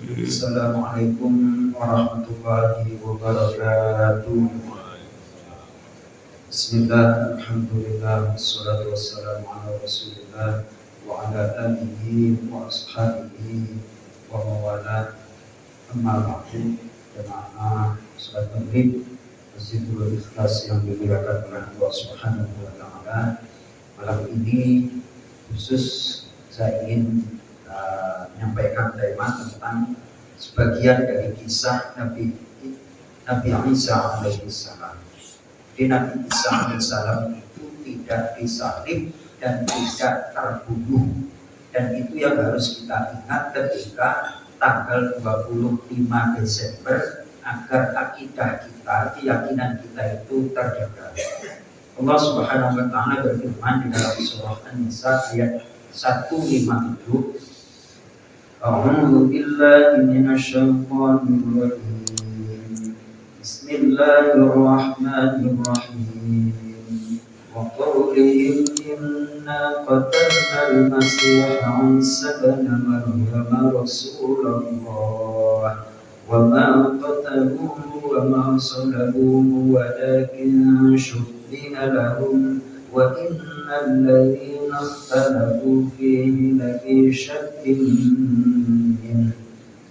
Assalamualaikum warahmatullahi wabarakatuh. Bismillah, alhamdulillah, wassalatu wassalamu ala rasulillah wa ala alihi wa ashabihi wa mawala. Amma ba'du. Jamaah salat maghrib Masjidul Ikhlas yang dimuliakan oleh Allah Subhanahu wa taala. Malam ini khusus saya ingin menyampaikan tema tentang sebagian dari kisah Nabi Isa alaihissalam. Jadi Nabi Isa alaihissalam itu tidak disalib dan tidak terbunuh, dan itu yang harus kita ingat ketika tanggal 25 Desember agar akidah kita, keyakinan kita itu terjaga. Allah Subhanahu wa taala berfirman di dalam surah An-Nisa ayat 157, A'udzu billahi minasyaitonir rajim. Bismillahirrahmanirrahim. Wa qawlihim inna qatalna al-masiha Isa ibn Maryam Rasulullah wa ma qataluhu wa ma salabuhu walakin shubbiha lahum wa innal ladzina ikhtalafu fihi lafi shakkin min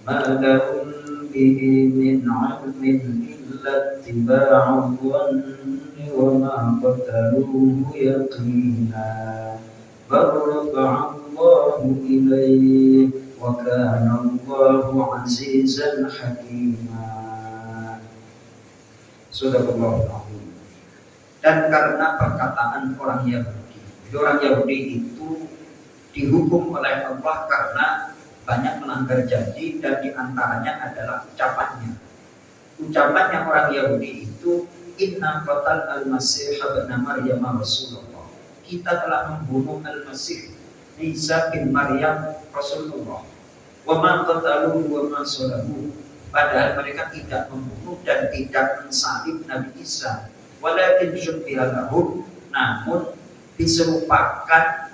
ma lahum bihi min 'ilmin illa ittiba'u dhanni wa ma qataluhu yaqina bal rafa'ahu Allahu ilayhi wa kana Allahu 'azizan hakima. Subhanallah. Dan karena perkataan orang Yahudi, orang Yahudi itu dihukum oleh Allah karena banyak melanggar janji, dan diantaranya adalah ucapannya. Ucapannya orang Yahudi itu, Inna qatal al-Masih ibn Maryam Rasulullah. Kita telah membunuh al-Masih Isa bin Maryam Rasulullah. Wa ma qataluhu wa ma salabuhu. Padahal mereka tidak membunuh dan tidak mensalib Nabi Isa. Walakin syubbiha lahum, namun diserupakan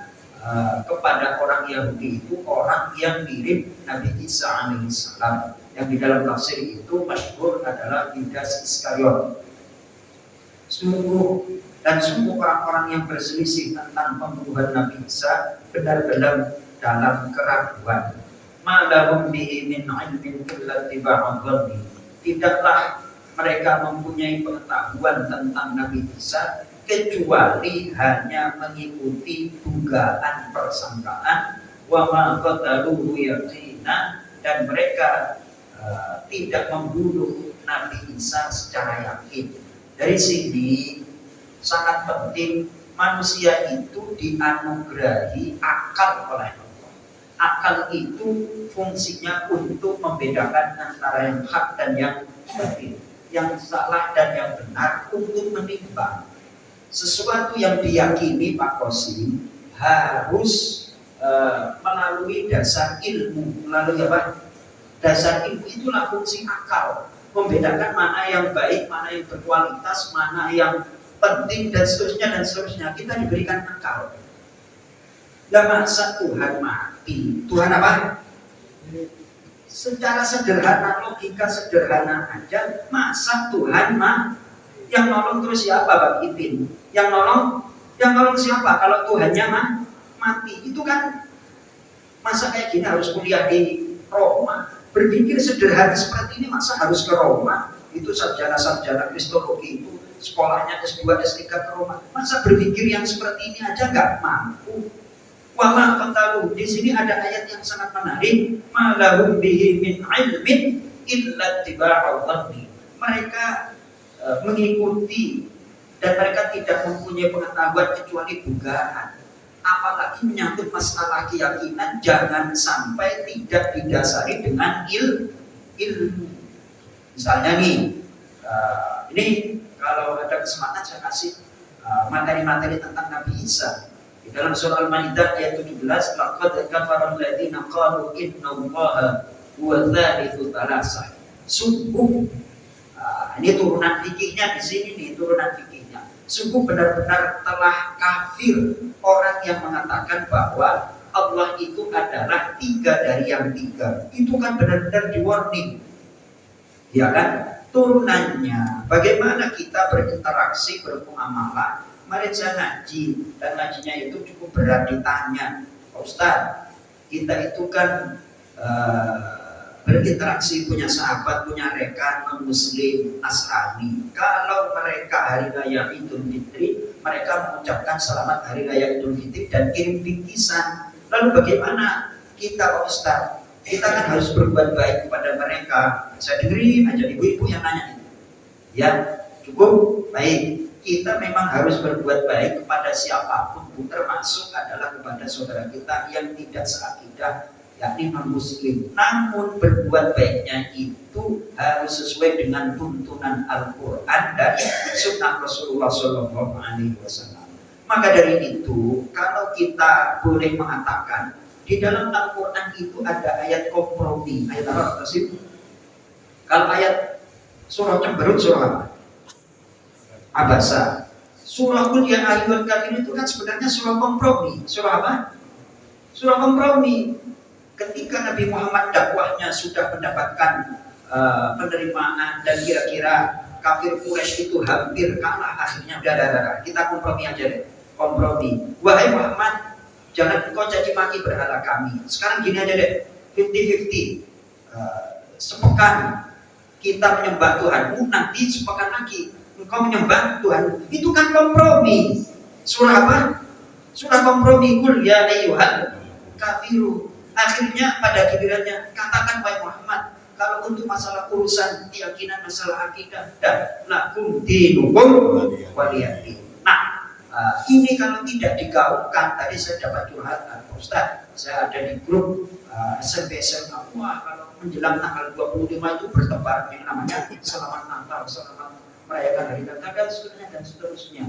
kepada orang Yahudi itu orang yang mirip Nabi Isa alaihissalam, yang di dalam tafsir itu masyhur adalah Yudas Iskariot. Sungguh orang-orang yang berselisih tentang pembunuhan Nabi Isa benar-benar dalam keraguan. Ma lahum bihi min 'ilmin illa ittiba'u dhanni. Tidaklah mereka mempunyai pengetahuan tentang Nabi Isa kecuali hanya mengikuti dugaan persangkaan, wa ma qataluhu yaqina, dan mereka tidak membunuh Nabi Isa secara yakin. Dari sini sangat penting manusia itu dianugerahi akal oleh Allah. Akal itu fungsinya untuk membedakan antara yang hak dan yang batil, yang salah dan yang benar, untuk menimbang sesuatu yang diyakini Pak Kosim harus melalui dasar ilmu. Melalui apa? Dasar ilmu itulah fungsi akal, membedakan mana yang baik, mana yang berkualitas, mana yang penting, dan seterusnya. Kita diberikan akal. Lah masa Tuhan mati? Tuhan apa? Secara sederhana, logika sederhana aja, masa Tuhan yang nolong terus siapa Bang Ipin? Yang nolong siapa kalau Tuhannya mati? Itu kan masa kayak gini harus kuliah di Roma? Berpikir sederhana seperti ini masa harus ke Roma? Itu sarjana-sarjana kristologi itu sekolahnya S2, S3 ke Roma. Masa berpikir yang seperti ini aja nggak mampu? Wa ma qataluhu. Di sini ada ayat yang sangat menarik. Ma lahum bihi min 'ilmin illa ittiba'u dhanni. Mereka mengikuti, dan mereka tidak mempunyai pengetahuan kecuali dugaan. Apalagi menyangkut masalah keyakinan, jangan sampai tidak didasari dengan ilmu. Misalnya nih, ini kalau ada kesempatan saya kasih materi-materi tentang Nabi Isa. Di dalam surah Al-Maidah ayat 17, laqad kafara alladziina qalu innallaha huwa tsalitsu tsalatsa. Sungguh, ini turunan fikihnya di sini nih, turunan fikihnya. Sungguh benar-benar telah kafir orang yang mengatakan bahwa Allah itu adalah tiga dari yang tiga. Itu kan benar-benar di warning. Ya kan? Turunannya, bagaimana kita berinteraksi, bermuamalah. Mari saya ngaji, dan ngajinya itu cukup berat ditanya. Pak Ustaz, kita itu kan berinteraksi, punya sahabat, punya rekan, non-muslim, Nasrani. Kalau mereka hari raya Idul Fitri, mereka mengucapkan selamat hari raya Idul Fitri dan kirim bingkisan. Lalu bagaimana kita Pak Ustaz? Kita kan harus berbuat baik kepada mereka. Saya dengerin aja ibu-ibu yang nanya itu. Ya, cukup baik. Kita memang harus berbuat baik kepada siapapun, termasuk adalah kepada saudara kita yang tidak seakidah, yakni non-muslim. Namun berbuat baiknya itu harus sesuai dengan tuntunan Al-Quran dan Sunnah Rasulullah SAW. Maka dari itu, kalau kita boleh mengatakan di dalam Al-Quran itu ada ayat kompromi. Ayat apa sih? Kalau ayat surah Cemberut, surah apa? Abasa. Surah Qul ya ayyuhal kafirun itu kan sebenarnya surah kompromi. Surah apa? Surah kompromi. Ketika Nabi Muhammad dakwahnya sudah mendapatkan penerimaan dan kira-kira kafir Quraisy itu hampir kalah, akhirnya udah kita kompromi aja deh. Kompromi. Wahai Muhammad, jangan engkau caci maki berhala kami. Sekarang gini aja deh, 50-50. Sepekan kita menyembah Tuhanmu, nanti sepekan lagi engkau menyembah Tuhan. Itu kan kompromi. Surah apa? Surah kompromi. Qul ya ayyuhal kafirun. Akhirnya pada gilirannya katakan wahai Muhammad, kalau untuk masalah urusan keyakinan, masalah akidah, dan lakum dinukum waliyadin. Nah, ini kalau tidak digaungkan, tadi saya dapat curhatan, Ustaz, saya ada di grup SMP SMA. Wah, kalau menjelang tanggal 25 itu bertebar yang namanya selamat Natal, selamat merayakan hari Natal dan seterusnya.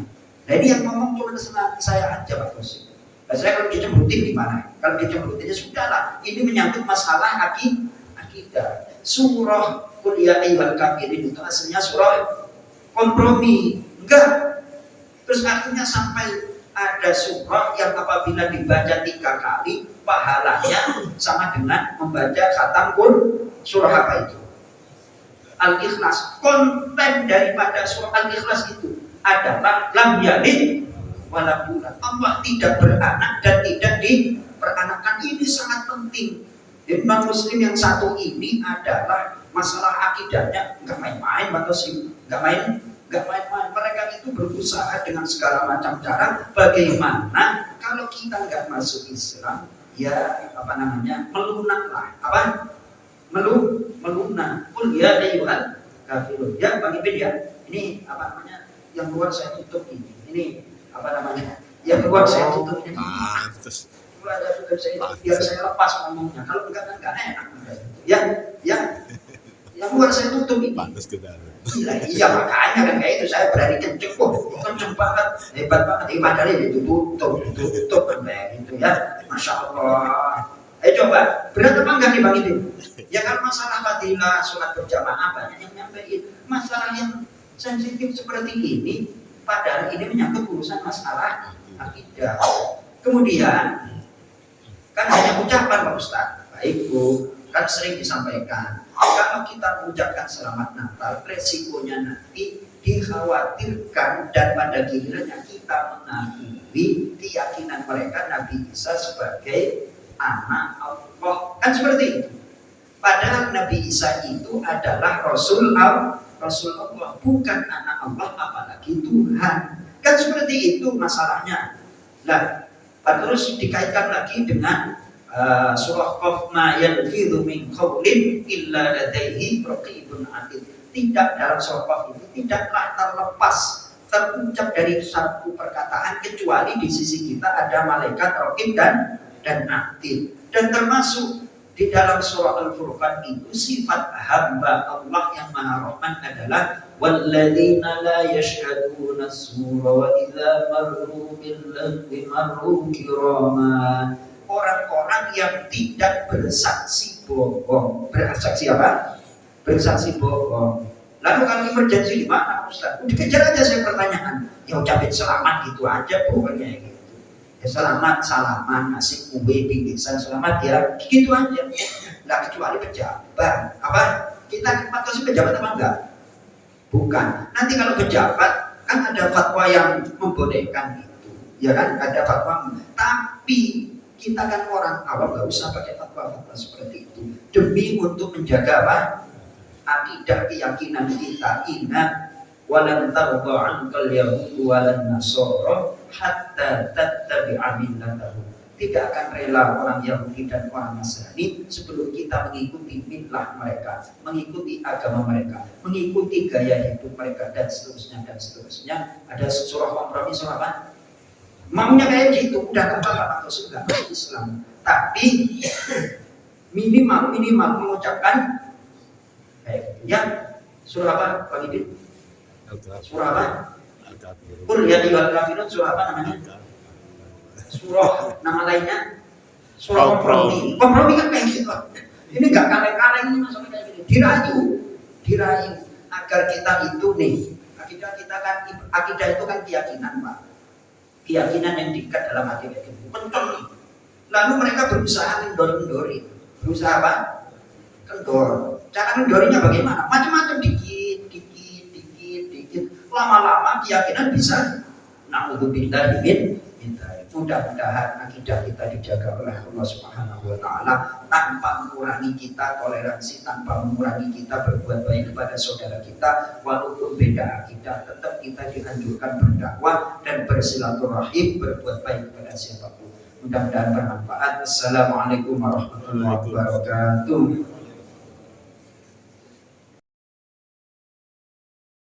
Jadi yang ngomong cuma saya aja Pak Bos. Nah, saya kalau dicemburutin gimana? Kalau dicemburutinnya sudahlah. Ini menyangkut masalah akidah. Surah Qul ya ayyuhal kafirun itu aslinya surah kompromi. Enggak. Terus akhirnya sampai ada surah yang apabila dibaca 3 kali pahalanya sama dengan membaca khatam Qul. Surah apa itu? Al-Ikhlas. Konten daripada surah Al-Ikhlas itu adalah lam yalid walam yulad. Allah tidak beranak dan tidak diperanakan. Ini sangat penting. Imam Muslim yang satu ini adalah masalah akidahnya nggak main-main, nggak main-main. Mereka itu berusaha dengan segala macam cara. Bagaimana kalau kita nggak masuk Islam, ya melunaklah. Apa? Melunak. Qul ya ayyuhal kafirun. Ya Bang Ibin ya. Ini yang luar saya tutup ini. Ini yang luar saya tutup ini. Biar saya lepas ngomongnya. Kalau enggak kan enggak enak. Ya. Yang luar saya tutup ini. Iya makanya kan kayak itu saya berani kenceng. Kenceng banget, hebat banget. Padahal itu tutup kayak gitu ya. Masya Allah. Ayo coba, berat apa enggak nih Bang Ibin? Ya kan masalah fadilah sholat berjamaah banyak yang nyampein. Masalah yang sensitif seperti ini, padahal ini menyangkut urusan masalah akidah. Kemudian kan hanya ucapan Pak Ustaz. Baik Bu, kan sering disampaikan. Kalau kita mengucapkan selamat Natal, resikonya nanti dikhawatirkan dan pada gilirannya kita mengakui keyakinan mereka Nabi Isa sebagai anak Allah. Kan seperti itu. Padahal Nabi Isa itu adalah Rasul Allah, bukan anak Allah apalagi Tuhan. Kan seperti itu masalahnya. Nah, terus dikaitkan lagi dengan surah Qaf, ma yalfidhu min qawlin illa ladaihi raqibun atid. Tidak, dalam surah Qaf itu tidaklah terucap dari satu perkataan kecuali di sisi kita ada malaikat raqib dan atid. Dan termasuk di dalam surah Al-Furqan itu sifat hamba Allah yang Maha Rahman adalah walladzina la yashhaduna as-sura wa idza marru bil lagwi marru kirama. Orang-orang yang tidak bersaksi bohong. Bersaksi apa? Bersaksi bohong. Lalu kalau emergensi gimana Ustaz? Udah kejar aja saya pertanyaan. Ya ucapin selamat gitu aja pokoknya gitu. Ya selamat, salaman, ngasih kue, bingkisan, selamat ya, gitu aja. Nggak kecuali pejabat, apa? Kita kasih pejabat apa enggak? Bukan. Nanti kalau pejabat kan ada fatwa yang membolehkan itu, ya kan? Ada fatwa. Tapi kita kan orang awam nggak usah pakai fatwa-fatwa seperti itu. Demi untuk menjaga apa? Akidah keyakinan kita. Ingat, walan tarda ankal yahudu walan nasara hatta tattabi'a millatahum. Tidak akan rela orang Yahudi dan orang Nasrani sebelum kita mengikuti millah mereka, mengikuti agama mereka, mengikuti gaya hidup mereka, dan seterusnya dan seterusnya. Ada surah kompromi, surah apa? Maunya kayak gitu, udah gak apa-apa atau surga Islam. Tapi minimal mengucapkan kayak ya, surah apa Pak Idin? Surah apa? Qul ya ayyuhal kafirun, surah apa namanya? Surah nama lainnya surah kompromi. Kompromi kan kayak gitu. Ini nggak kaleng-kaleng, ini maksudnya kayak gini. Dirayu agar kita itu nih, akidah kita kan, akidah itu kan keyakinan Pak, keyakinan yang dekat dalam hati kita. Kenceng nih. Lalu mereka berusaha kendor-kendori. Berusaha apa? Kendor. Cara kendorinya bagaimana? Macam-macam, dikit. Lama-lama keyakinan bisa na'udzubillah min. Mudah-mudahan akidah kita dijaga oleh Allah Subhanahu wa taala tanpa mengurangi kita toleransi, tanpa mengurangi kita berbuat baik kepada saudara kita. Walaupun beda akidah, tetap kita dianjurkan berdakwah dan bersilaturahim, berbuat baik kepada siapapun. Mudah-mudahan bermanfaat. Assalamualaikum warahmatullahi wabarakatuh.